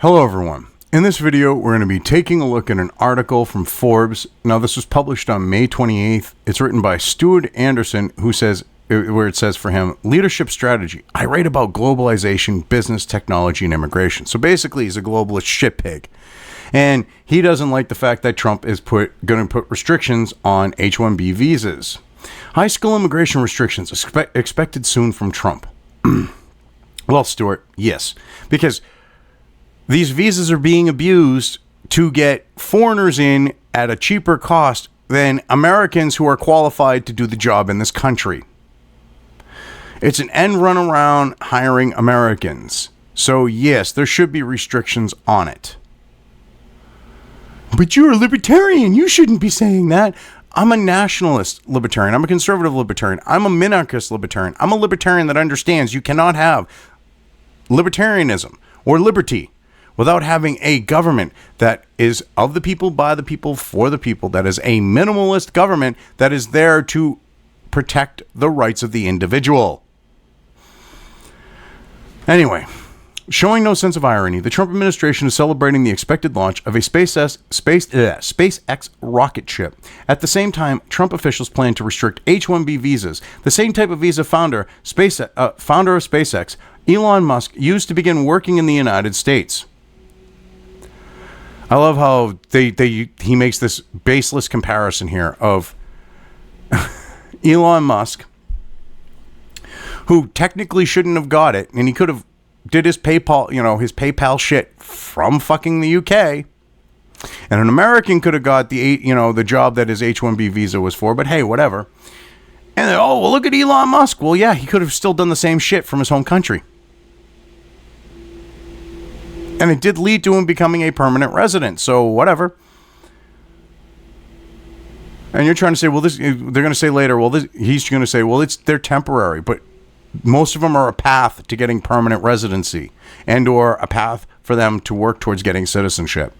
Hello everyone. In this video, we're going to be taking a look at an article from Forbes. Now, this was published on May 28th. It's written by Stuart Anderson, who says, where it says for him, leadership strategy. I write about globalization, business, technology, and immigration. So basically, he's a globalist shit pig. And he doesn't like the fact that Trump is going to put restrictions on H-1B visas. High school immigration restrictions expected soon from Trump. Well, Stuart, yes. Because these visas are being abused to get foreigners in at a cheaper cost than Americans who are qualified to do the job in this country. It's an end run around hiring Americans. So yes, there should be restrictions on it. But you're a libertarian. You shouldn't be saying that. I'm a nationalist libertarian. I'm a conservative libertarian. I'm a minarchist libertarian. I'm a libertarian that understands you cannot have libertarianism or liberty without having a government that is of the people, by the people, for the people, that is a minimalist government that is there to protect the rights of the individual. Anyway, showing no sense of irony, the Trump administration is celebrating the expected launch of a SpaceX rocket ship. At the same time, Trump officials plan to restrict H-1B visas, the same type of visa founder of SpaceX, Elon Musk, used to begin working in the United States. I love how he makes this baseless comparison here of Elon Musk, who technically shouldn't have got it, and he could have did his PayPal shit from fucking the UK, and an American could have got the job that his H-1B visa was for. But hey, whatever. And then, oh well, look at Elon Musk. Well, yeah, he could have still done the same shit from his home country. And it did lead to him becoming a permanent resident. So whatever. And you're trying to say, well, they're going to say later, he's going to say, well, they're temporary, but most of them are a path to getting permanent residency and or a path for them to work towards getting citizenship.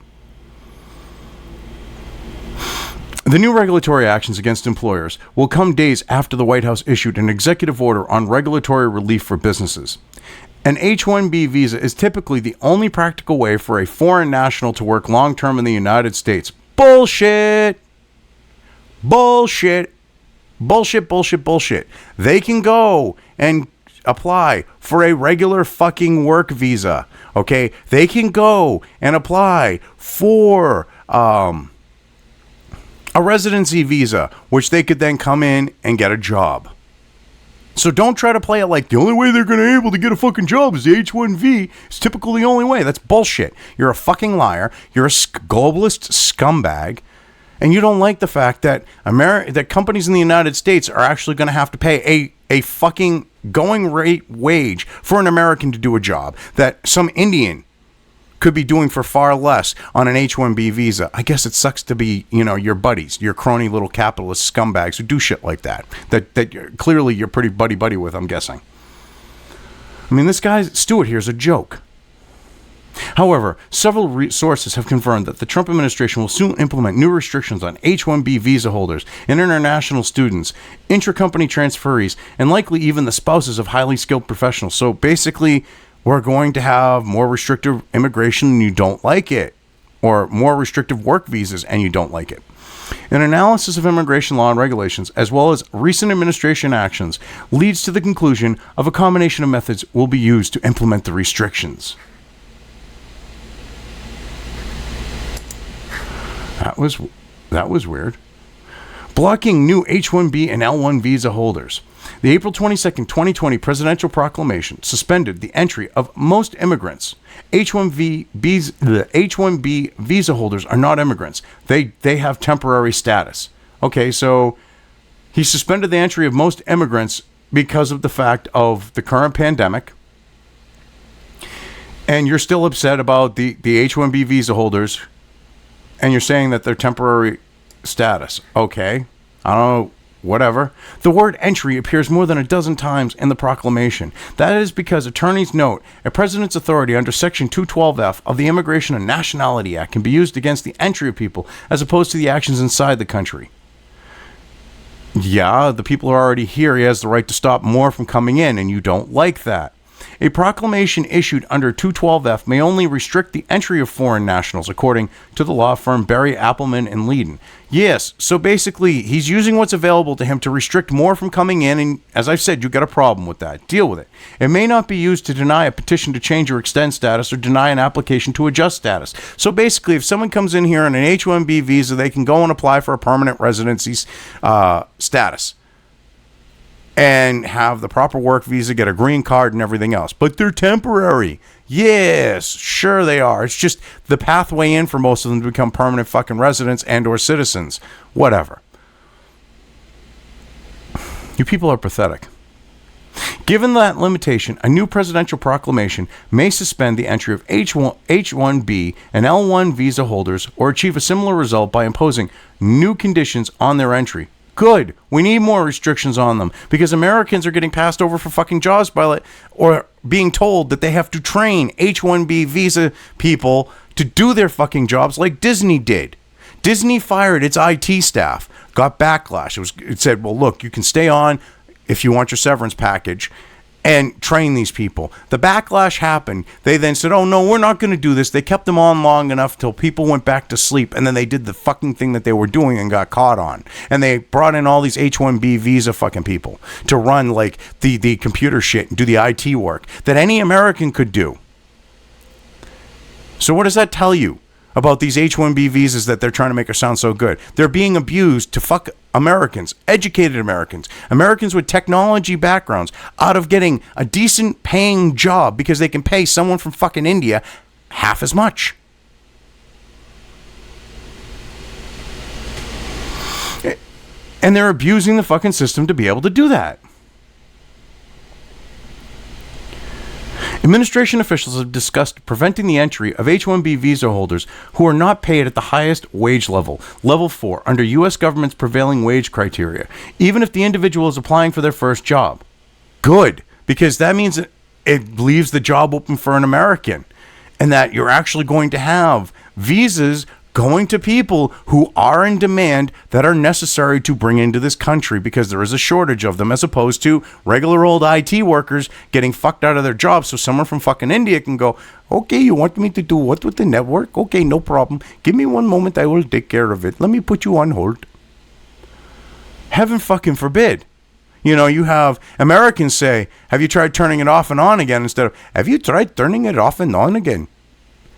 The new regulatory actions against employers will come days after the White House issued an executive order on regulatory relief for businesses. An H-1B visa is typically the only practical way for a foreign national to work long-term in the United States. Bullshit! Bullshit! Bullshit, bullshit, bullshit. They can go and apply for a regular fucking work visa, okay? They can go and apply for a residency visa, which they could then come in and get a job. So don't try to play it like the only way they're going to be able to get a fucking job is the H-1B. It's typically the only way. That's bullshit. You're a fucking liar. You're a globalist scumbag. And you don't like the fact that that companies in the United States are actually going to have to pay a fucking going rate wage for an American to do a job that some Indian could be doing for far less on an H-1B visa. I guess it sucks to be, your buddies, your crony little capitalist scumbags who do shit like that clearly you're pretty buddy with, I'm guessing. I mean, this guy, Stewart here, is a joke. However, several sources have confirmed that the Trump administration will soon implement new restrictions on H-1B visa holders and international students, intra-company transferees, and likely even the spouses of highly skilled professionals. So basically, we're going to have more restrictive immigration and you don't like it, or more restrictive work visas and you don't like it. An analysis of immigration law and regulations, as well as recent administration actions, leads to the conclusion of a combination of methods will be used to implement the restrictions. That was weird. Blocking new H-1B and L-1 visa holders. The April 22nd, 2020 presidential proclamation suspended the entry of most immigrants. H-1B visa holders are not immigrants. They have temporary status. Okay, so he suspended the entry of most immigrants because of the fact of the current pandemic. And you're still upset about the H-1B visa holders, and you're saying that they're temporary status. Okay, I don't know. Whatever. The word entry appears more than a dozen times in the proclamation. That is because attorneys note a president's authority under Section 212F of the Immigration and Nationality Act can be used against the entry of people as opposed to the actions inside the country. Yeah, the people are already here. He has the right to stop more from coming in, and you don't like that. A proclamation issued under 212F may only restrict the entry of foreign nationals, according to the law firm Barry Appelman and Leiden. Yes, so basically, he's using what's available to him to restrict more from coming in, and as I've said, you've got a problem with that. Deal with it. It may not be used to deny a petition to change or extend status or deny an application to adjust status. So basically, if someone comes in here on an H-1B visa, they can go and apply for a permanent residency status and have the proper work visa, get a green card and everything else. But they're temporary. Yes, sure they are. It's just the pathway in for most of them to become permanent fucking residents and or citizens. Whatever. You people are pathetic. Given that limitation, a new presidential proclamation may suspend the entry of H-1B and L-1 visa holders or achieve a similar result by imposing new conditions on their entry. Good. We need more restrictions on them because Americans are getting passed over for fucking jobs by or being told that they have to train H-1B visa people to do their fucking jobs like Disney did. Disney fired its IT staff, got backlash. It said, well, look, you can stay on if you want your severance package and train these people. The backlash happened. They then said, oh, no, we're not going to do this. They kept them on long enough till people went back to sleep, and then they did the fucking thing that they were doing and got caught on. And they brought in all these H-1B visa fucking people to run, like, the computer shit and do the IT work that any American could do. So what does that tell you about these H-1B visas that they're trying to make her sound so good? They're being abused to fuck Americans, educated Americans, Americans with technology backgrounds out of getting a decent paying job because they can pay someone from fucking India half as much. And they're abusing the fucking system to be able to do that. Administration officials have discussed preventing the entry of H-1B visa holders who are not paid at the highest wage level, level 4, under U.S. government's prevailing wage criteria, even if the individual is applying for their first job. Good, because that means it leaves the job open for an American, and that you're actually going to have visas going to people who are in demand that are necessary to bring into this country because there is a shortage of them, as opposed to regular old IT workers getting fucked out of their jobs. So someone from fucking India can go, okay, you want me to do what with the network? Okay, no problem. Give me one moment. I will take care of it. Let me put you on hold. Heaven fucking forbid. You know, you have Americans say, have you tried turning it off and on again? Instead of, have you tried turning it off and on again?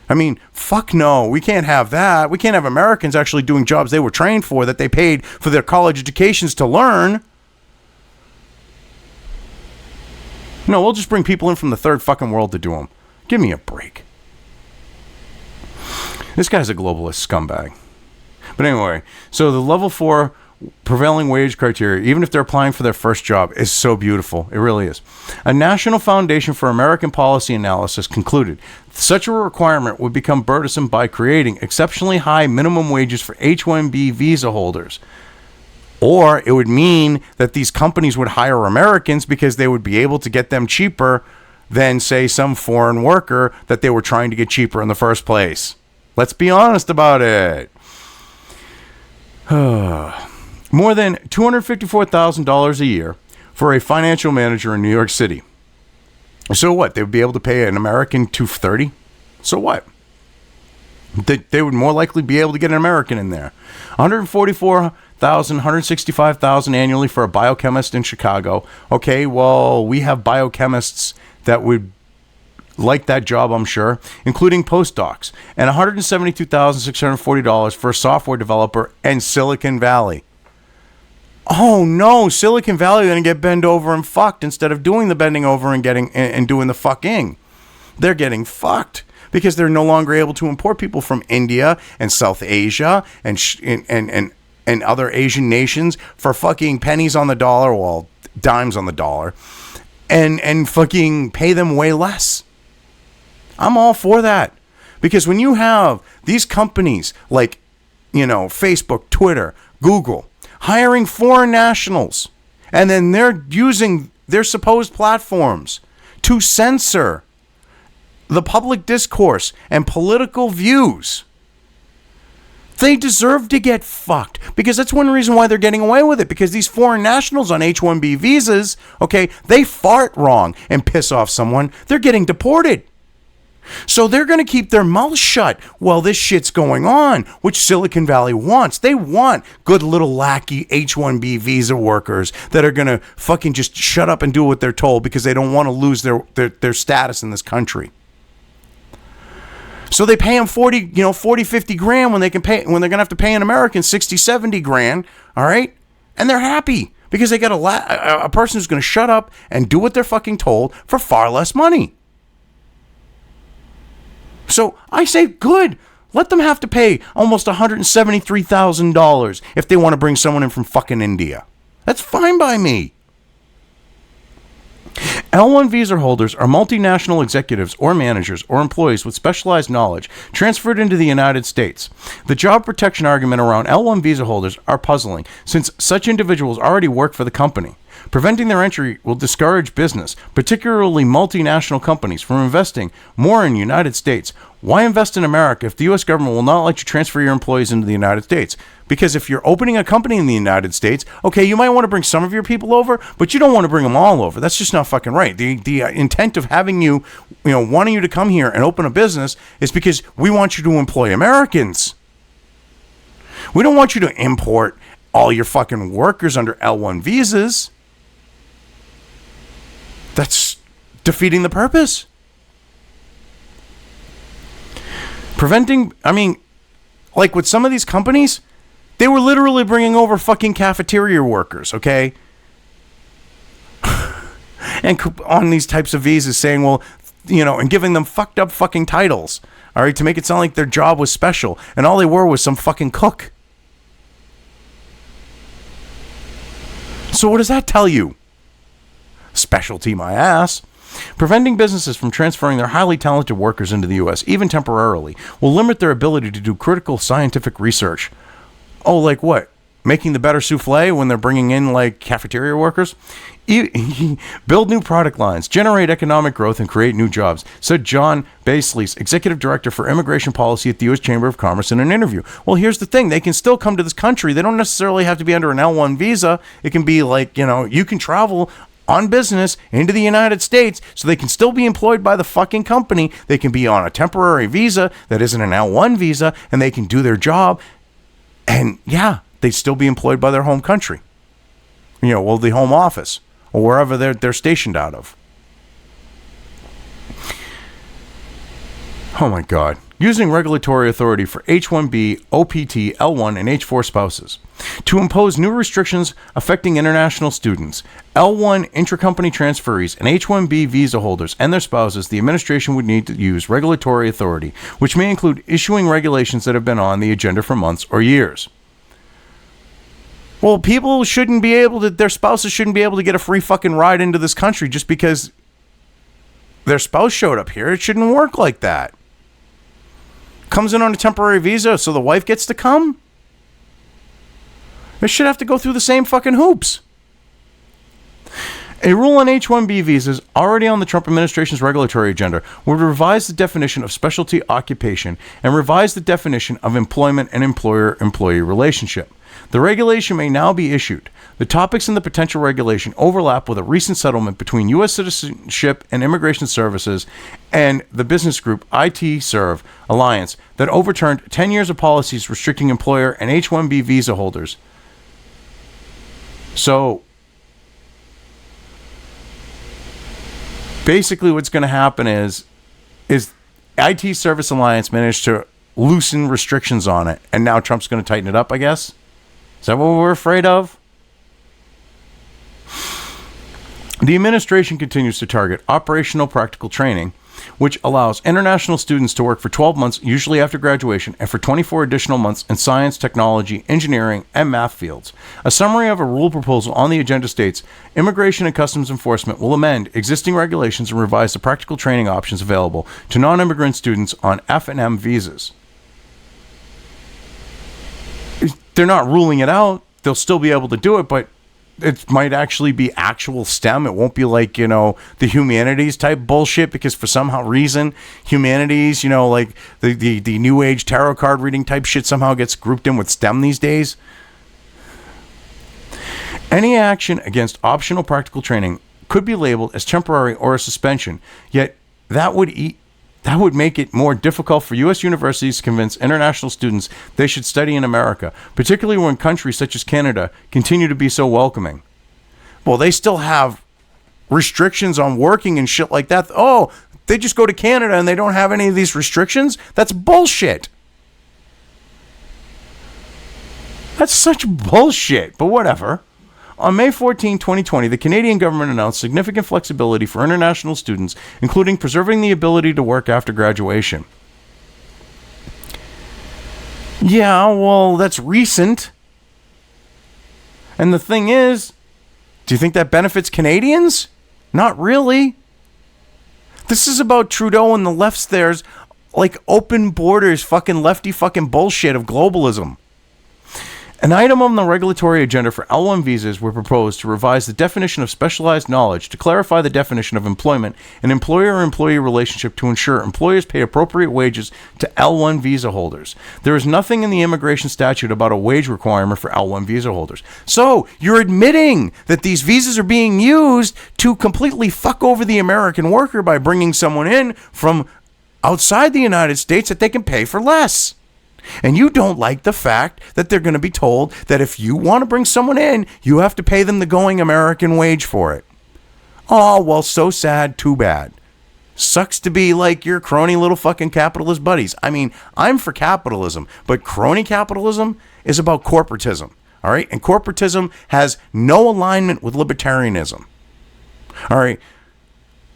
I mean, fuck no, we can't have that. We can't have Americans actually doing jobs they were trained for, that they paid for their college educations to learn. No, we'll just bring people in from the third fucking world to do them. Give me a break. This guy's a globalist scumbag. But anyway, so the level 4 prevailing wage criteria, even if they're applying for their first job, is so beautiful. It really is. A National Foundation for American Policy Analysis concluded such a requirement would become burdensome by creating exceptionally high minimum wages for H-1B visa holders. Or it would mean that these companies would hire Americans because they would be able to get them cheaper than, say, some foreign worker that they were trying to get cheaper in the first place. Let's be honest about it. More than $254,000 a year for a financial manager in New York City. So what? They would be able to pay an American $230,000? So what? They would more likely be able to get an American in there. $144,000, $165,000 annually for a biochemist in Chicago. Okay, well, we have biochemists that would like that job, I'm sure, including postdocs. And $172,640 for a software developer in Silicon Valley. Oh no, Silicon Valley are going to get bent over and fucked instead of doing the bending over and doing the fucking. They're getting fucked because they're no longer able to import people from India and South Asia and other Asian nations for fucking pennies on the dollar, well, dimes on the dollar, and fucking pay them way less. I'm all for that, because when you have these companies like, you know, Facebook, Twitter, Google, hiring foreign nationals, and then they're using their supposed platforms to censor the public discourse and political views, They deserve to get fucked, because that's one reason why they're getting away with it, because these foreign nationals on H-1B visas, okay, they fart wrong and piss off someone, they're getting deported. So they're going to keep their mouths shut while this shit's going on, which Silicon Valley wants. They want good little lackey H-1B visa workers that are going to fucking just shut up and do what they're told because they don't want to lose their status in this country. So they pay them 50 grand when they're going to have to pay an American 60, 70 grand, all right? And they're happy because they got a person who's going to shut up and do what they're fucking told for far less money. So I say, good. Let them have to pay almost $173,000 if they want to bring someone in from fucking India. That's fine by me. L1 visa holders are multinational executives or managers or employees with specialized knowledge transferred into the United States. The job protection argument around L1 visa holders are puzzling, since such individuals already work for the company. Preventing their entry will discourage business, particularly multinational companies, from investing more in the United States. Why invest in America if the U.S. government will not let you transfer your employees into the United States? Because if you're opening a company in the United States, okay, you might want to bring some of your people over, but you don't want to bring them all over. That's just not fucking right. The intent of having you, wanting you to come here and open a business is because we want you to employ Americans. We don't want you to import all your fucking workers under L1 visas. That's defeating the purpose. Like with some of these companies, they were literally bringing over fucking cafeteria workers, okay? And on these types of visas saying, well, and giving them fucked up fucking titles, all right, to make it sound like their job was special, and all they were was some fucking cook. So what does that tell you? Specialty my ass. Preventing businesses from transferring their highly talented workers into the U.S., even temporarily, will limit their ability to do critical scientific research. Oh, like what? Making the better souffle when they're bringing in, like, cafeteria workers? Build new product lines, generate economic growth, and create new jobs, said John Basleys, Executive Director for Immigration Policy at the U.S. Chamber of Commerce in an interview. Well, here's the thing. They can still come to this country. They don't necessarily have to be under an L1 visa. It can be like, you can travel on business into the United States, so they can still be employed by the fucking company. They can be on a temporary visa that isn't an L1 visa, and they can do their job. And yeah, they'd still be employed by their home country. The home office or wherever they're stationed out of. Oh my God. Using regulatory authority for H-1B, OPT, L1, and H-4 spouses to impose new restrictions affecting international students, L1 intracompany transferees, and H-1B visa holders and their spouses. The administration would need to use regulatory authority, which may include issuing regulations that have been on the agenda for months or years. Well, their spouses shouldn't be able to get a free fucking ride into this country just because their spouse showed up here. It shouldn't work like that. Comes in on a temporary visa so the wife gets to come? They should have to go through the same fucking hoops. A rule on H-1B visas, already on the Trump administration's regulatory agenda, would revise the definition of specialty occupation and revise the definition of employment and employer-employee relationship. The regulation may now be issued. The topics in the potential regulation overlap with a recent settlement between U.S. Citizenship and Immigration Services and the business group IT Serve Alliance that overturned 10 years of policies restricting employer and H-1B visa holders. So, basically what's going to happen is IT Service Alliance managed to loosen restrictions on it, and now Trump's going to tighten it up, I guess? Is that what we're afraid of? The administration continues to target operational practical training, which allows international students to work for 12 months, usually after graduation, and for 24 additional months in science, technology, engineering, and math fields. A summary of a rule proposal on the agenda states, Immigration and Customs Enforcement will amend existing regulations and revise the practical training options available to non-immigrant students on F&M visas. They're not ruling it out. They'll still be able to do it, but it might actually be actual STEM. It won't be like, the humanities type bullshit, because for somehow reason, humanities, like the new age tarot card reading type shit somehow gets grouped in with STEM these days. Any action against optional practical training could be labeled as temporary or a suspension, yet that would make it more difficult for U.S. universities to convince international students they should study in America, particularly when countries such as Canada continue to be so welcoming. Well, they still have restrictions on working and shit like that. Oh, they just go to Canada and they don't have any of these restrictions? That's bullshit. That's such bullshit, but whatever. On May 14, 2020, the Canadian government announced significant flexibility for international students, including preserving the ability to work after graduation. Yeah, well, that's recent. And the thing is, do you think that benefits Canadians? Not really. This is about Trudeau and the left's there's like open borders, fucking lefty fucking bullshit of globalism. An item on the regulatory agenda for L1 visas were proposed to revise the definition of specialized knowledge, to clarify the definition of employment, an employer-employee relationship, to ensure employers pay appropriate wages to L1 visa holders. There is nothing in the immigration statute about a wage requirement for L1 visa holders. So, you're admitting that these visas are being used to completely fuck over the American worker by bringing someone in from outside the United States that they can pay for less. And you don't like the fact that they're going to be told that if you want to bring someone in, you have to pay them the going American wage for it. Oh, well, so sad, too bad. Sucks to be like your crony little fucking capitalist buddies. I mean, I'm for capitalism, but crony capitalism is about corporatism, all right? And corporatism has no alignment with libertarianism, all right?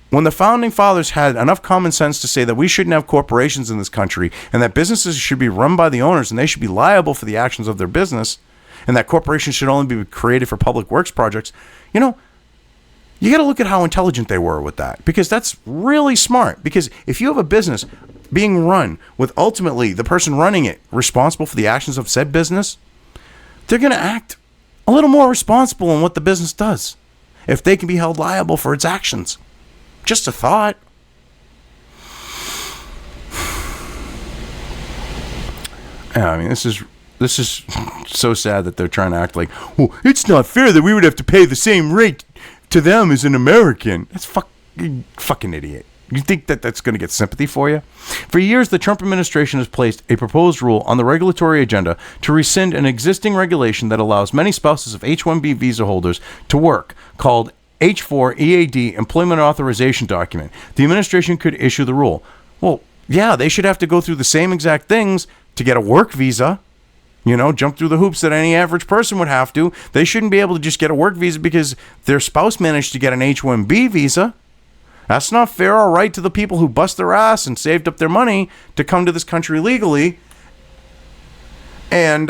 When the founding fathers had enough common sense to say that we shouldn't have corporations in this country and that businesses should be run by the owners and they should be liable for the actions of their business, and that corporations should only be created for public works projects, you got to look at how intelligent they were with that, because that's really smart. Because if you have a business being run with ultimately the person running it responsible for the actions of said business, they're going to act a little more responsible in what the business does if they can be held liable for its actions. Just a thought. Yeah, I mean, this is so sad that they're trying to act like, well, it's not fair that we would have to pay the same rate to them as an American. That's fucking idiot. You think that that's going to get sympathy for you? For years, the Trump administration has placed a proposed rule on the regulatory agenda to rescind an existing regulation that allows many spouses of H-1B visa holders to work, called H-4 EAD Employment Authorization Document. The administration could issue the rule. Well, yeah, they should have to go through the same exact things to get a work visa. Jump through the hoops that any average person would have to. They shouldn't be able to just get a work visa because their spouse managed to get an H-1B visa. That's not fair or right to the people who bust their ass and saved up their money to come to this country legally and,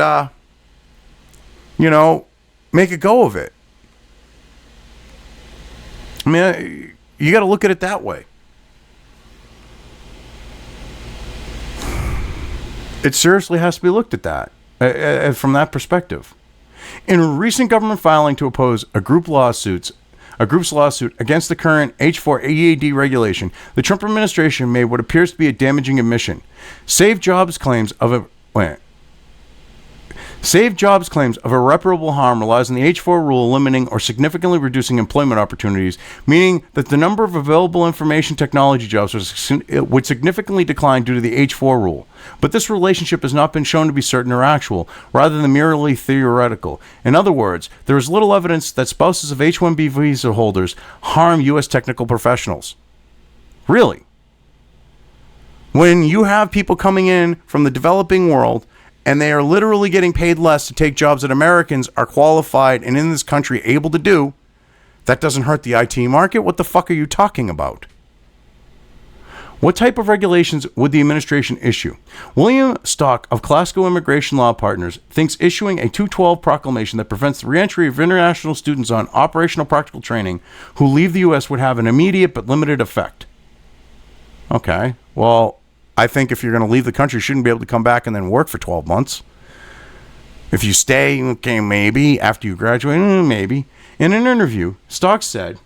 make a go of it. I mean, you got to look at it that way. It seriously has to be looked at that, from that perspective. In a recent government filing to oppose a group's lawsuit against the current H-4 EAD regulation, the Trump administration made what appears to be a damaging admission. Save Jobs claims of irreparable harm relies on the H-4 rule limiting or significantly reducing employment opportunities, meaning that the number of available information technology jobs would significantly decline due to the H-4 rule. But this relationship has not been shown to be certain or actual, rather than merely theoretical. In other words, there is little evidence that spouses of H-1B visa holders harm U.S. technical professionals. Really? When you have people coming in from the developing world and they are literally getting paid less to take jobs that Americans are qualified and in this country able to do, that doesn't hurt the IT market? What the fuck are you talking about? What type of regulations would the administration issue? William Stock of Glasgow Immigration Law Partners thinks issuing a 212 proclamation that prevents the reentry of international students on operational practical training who leave the U.S. would have an immediate but limited effect. Okay, well, I think if you're going to leave the country, you shouldn't be able to come back and then work for 12 months. If you stay, okay, maybe. After you graduate, maybe. In an interview, Stocks said,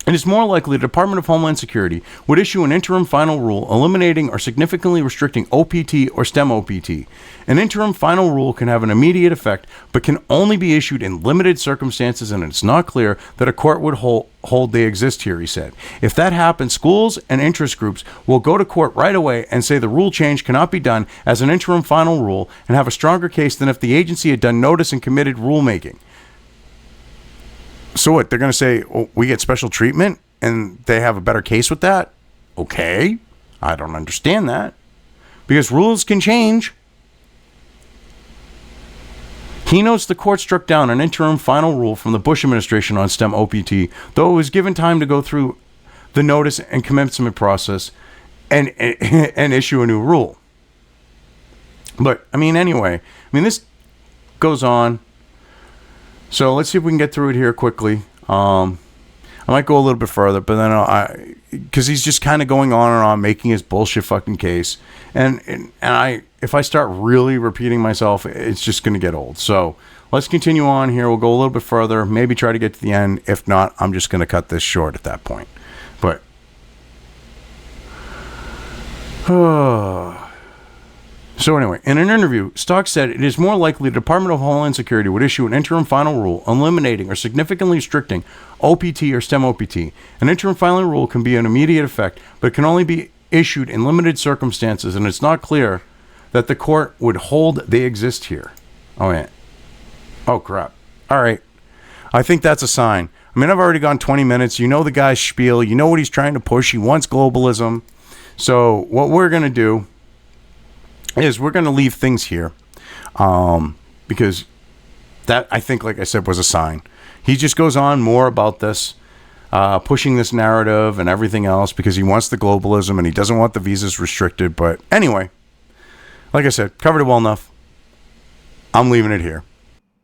it is more likely the Department of Homeland Security would issue an interim final rule eliminating or significantly restricting OPT or STEM OPT. An interim final rule can have an immediate effect, but can only be issued in limited circumstances, and it's not clear that a court would hold they exist here, he said. If that happens, schools and interest groups will go to court right away and say the rule change cannot be done as an interim final rule and have a stronger case than if the agency had done notice and committed rulemaking. So what, they're going to say, oh, we get special treatment and they have a better case with that? Okay. I don't understand that. Because rules can change. He notes the court struck down an interim final rule from the Bush administration on STEM OPT, though it was given time to go through the notice and commencement process and issue a new rule. But, anyway, this goes on. So let's see if we can get through it here quickly. I might go a little bit further, but then because he's just kind of going on and on, making his bullshit fucking case. And if I start really repeating myself, it's just going to get old. So let's continue on here. We'll go a little bit further, maybe try to get to the end. If not, I'm just going to cut this short at that point. But, so anyway, in an interview, Stocks said it is more likely the Department of Homeland Security would issue an interim final rule eliminating or significantly restricting OPT or STEM OPT. An interim final rule can be an immediate effect, but it can only be issued in limited circumstances, and it's not clear that the court would hold they exist here. Oh, yeah. Oh, crap. All right. I think that's a sign. I've already gone 20 minutes. You know the guy's spiel. You know what he's trying to push. He wants globalism. So what we're going to do is we're going to leave things here because that, I think, like I said, was a sign. He just goes on more about this, pushing this narrative and everything else because he wants the globalism and he doesn't want the visas restricted. But anyway, like I said, covered it well enough. I'm leaving it here.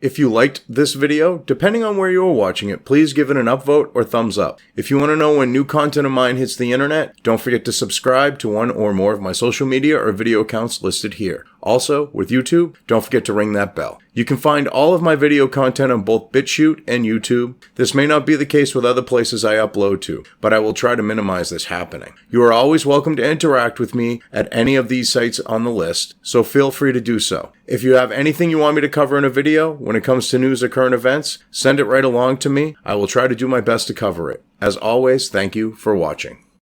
If you liked this video, depending on where you are watching it, please give it an upvote or thumbs up. If you want to know when new content of mine hits the internet, don't forget to subscribe to one or more of my social media or video accounts listed here. Also, with YouTube, don't forget to ring that bell. You can find all of my video content on both BitChute and YouTube. This may not be the case with other places I upload to, but I will try to minimize this happening. You are always welcome to interact with me at any of these sites on the list, so feel free to do so. If you have anything you want me to cover in a video, when it comes to news or current events, send it right along to me. I will try to do my best to cover it. As always, thank you for watching.